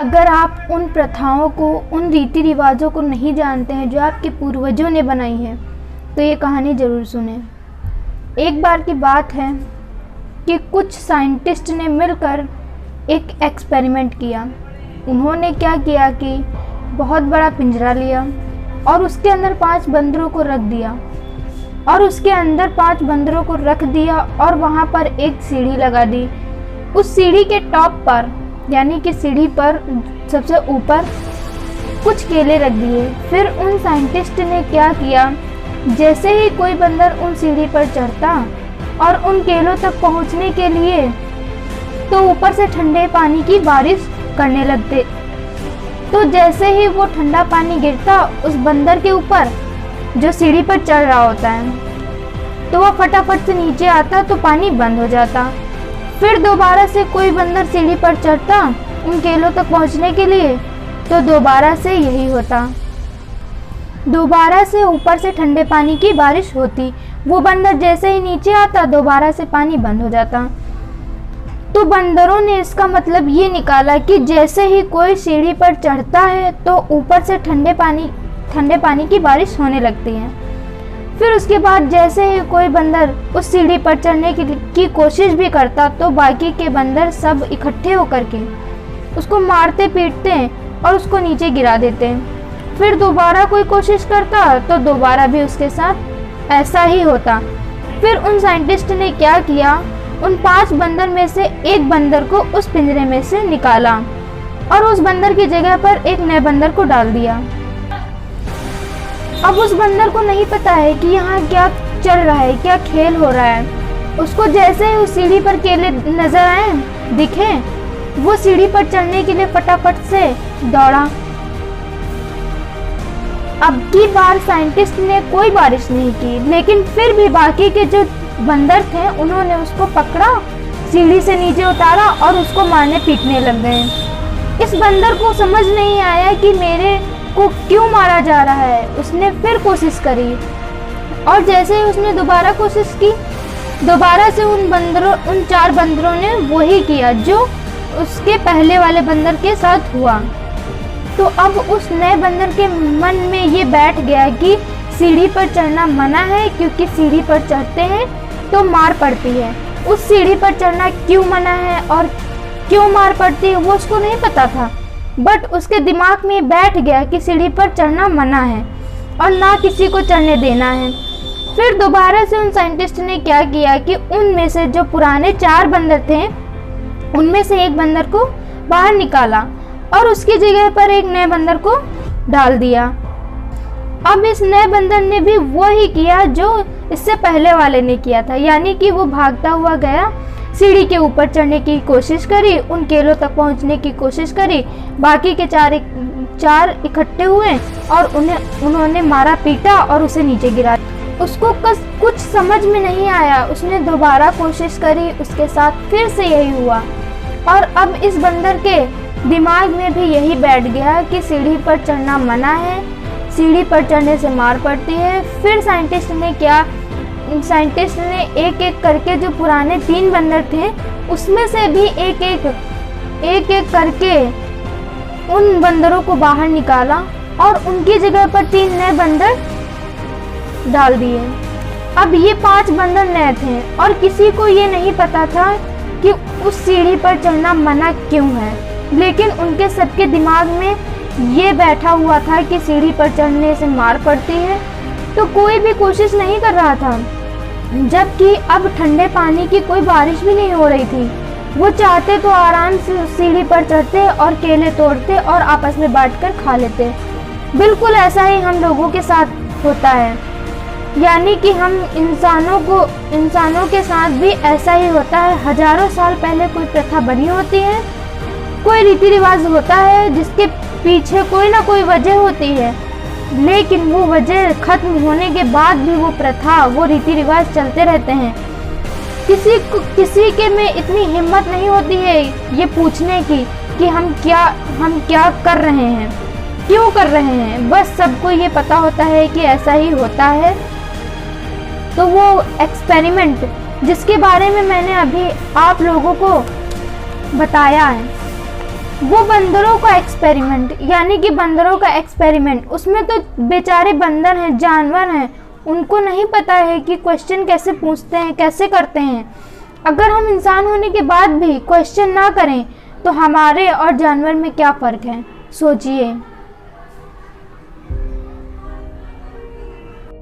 अगर आप उन प्रथाओं को, उन रीति रिवाजों को नहीं जानते हैं जो आपके पूर्वजों ने बनाई है, तो ये कहानी ज़रूर सुनें। एक बार की बात है कि कुछ साइंटिस्ट ने मिलकर एक एक्सपेरिमेंट किया। उन्होंने क्या किया कि बहुत बड़ा पिंजरा लिया और उसके अंदर 5 बंदरों को रख दिया और वहाँ पर एक सीढ़ी लगा दी। उस सीढ़ी के टॉप पर, यानी कि सीढ़ी पर सबसे ऊपर, कुछ केले रख दिए। फिर उन साइंटिस्ट ने क्या किया, जैसे ही कोई बंदर उन सीढ़ी पर चढ़ता और उन केलों तक पहुंचने के लिए, तो ऊपर से ठंडे पानी की बारिश करने लगते। तो जैसे ही वो ठंडा पानी गिरता उस बंदर के ऊपर जो सीढ़ी पर चढ़ रहा होता है, तो वह फटाफट से नीचे आता तो पानी बंद हो जाता। फिर दोबारा से कोई बंदर सीढ़ी पर चढ़ता उन केलों तक पहुंचने के लिए, तो दोबारा से यही होता। दोबारा से ऊपर से ठंडे पानी की बारिश होती। वो बंदर जैसे ही नीचे आता दोबारा से पानी बंद हो जाता। तो बंदरों ने इसका मतलब ये निकाला कि जैसे ही कोई सीढ़ी पर चढ़ता है तो ऊपर से ठंडे पानी की बारिश होने लगती है। फिर उसके बाद जैसे ही कोई बंदर उस सीढ़ी पर चढ़ने की कोशिश भी करता, तो बाकी के बंदर सब इकट्ठे होकर के उसको मारते पीटते और उसको नीचे गिरा देते। फिर दोबारा कोई कोशिश करता तो दोबारा भी उसके साथ ऐसा ही होता। फिर उन साइंटिस्ट ने क्या किया, उन 5 बंदर में से एक बंदर को उस पिंजरे में से निकाला और उस बंदर की जगह पर एक नए बंदर को डाल दिया। अब उस बंदर को नहीं पता है कि यहाँ क्या चल रहा है, क्या खेल हो रहा है। उसको जैसे ही उस सीढ़ी पर केले नजर आए, दिखे, वो सीढ़ी पर चढ़ने के लिए फटाफट से दौड़ा। अब की बार साइंटिस्ट ने कोई बारिश नहीं की, लेकिन फिर भी बाकी के जो बंदर थे उन्होंने उसको पकड़ा, सीढ़ी से नीचे उतारा और उसको मारने पीटने लग गए। इस बंदर को समझ नहीं आया कि मेरे को क्यों मारा जा रहा है। उसने फिर कोशिश करी और जैसे ही उसने दोबारा कोशिश की, दोबारा से उन 4 बंदरों ने वही किया जो उसके पहले वाले बंदर के साथ हुआ। तो अब उस नए बंदर के मन में ये बैठ गया कि सीढ़ी पर चढ़ना मना है, क्योंकि सीढ़ी पर चढ़ते हैं तो मार पड़ती है। उस सीढ़ी पर चढ़ना क्यों मना है और क्यों मार पड़ती है वो उसको नहीं पता था, बट उसके दिमाग में बैठ गया कि सीढ़ी पर चढ़ना मना है और ना किसी को चढ़ने देना है। फिर दोबारा से उन साइंटिस्ट ने क्या किया कि उनमें से जो पुराने 4 बंदर थे, उनमें से एक बंदर को बाहर निकाला और उसकी जगह पर एक नए बंदर को डाल दिया। अब इस नए बंदर ने भी वही किया जो इससे पहले वाले ने किया था, यानी कि वो भागता हुआ गया, सीढ़ी के ऊपर चढ़ने की कोशिश करी, उन केलों तक पहुंचने की कोशिश करी। बाकी के 4 इकट्ठे हुए और उन्होंने मारा पीटा और उसे नीचे गिरा। उसको कुछ समझ में नहीं आया। उसने दोबारा कोशिश करी, उसके साथ फिर से यही हुआ और अब इस बंदर के दिमाग में भी यही बैठ गया कि सीढ़ी पर चढ़ना मना है, सीढ़ी पर चढ़ने से मार पड़ती है। फिर साइंटिस्ट ने एक एक करके जो पुराने 3 बंदर थे उसमें से भी एक एक करके उन बंदरों को बाहर निकाला और उनकी जगह पर 3 नए बंदर डाल दिए। अब ये 5 बंदर नए थे और किसी को ये नहीं पता था कि उस सीढ़ी पर चढ़ना मना क्यों है, लेकिन उनके सबके दिमाग में ये बैठा हुआ था कि सीढ़ी पर चढ़ने से मार पड़ती है, तो कोई भी कोशिश नहीं कर रहा था। जबकि अब ठंडे पानी की कोई बारिश भी नहीं हो रही थी। वो चाहते तो आराम से सीढ़ी पर चढ़ते और केले तोड़ते और आपस में बांटकर खा लेते। बिल्कुल ऐसा ही हम लोगों के साथ होता है, यानी कि हम इंसानों के साथ भी ऐसा ही होता है। हजारों साल पहले कोई प्रथा बनी होती है, कोई रीति रिवाज होता है जिसके पीछे कोई ना कोई वजह होती है, लेकिन वो वजह खत्म होने के बाद भी वो प्रथा, वो रीति रिवाज चलते रहते हैं। किसी के में इतनी हिम्मत नहीं होती है ये पूछने की कि हम क्या कर रहे हैं, क्यों कर रहे हैं। बस सबको ये पता होता है कि ऐसा ही होता है। तो वो एक्सपेरिमेंट जिसके बारे में मैंने अभी आप लोगों को बताया है, वो बंदरों का एक्सपेरिमेंट, यानी कि बंदरों का एक्सपेरिमेंट, उसमें तो बेचारे बंदर हैं, जानवर हैं, उनको नहीं पता है कि क्वेश्चन कैसे पूछते हैं, कैसे करते हैं। अगर हम इंसान होने के बाद भी क्वेश्चन ना करें तो हमारे और जानवर में क्या फ़र्क है, सोचिए।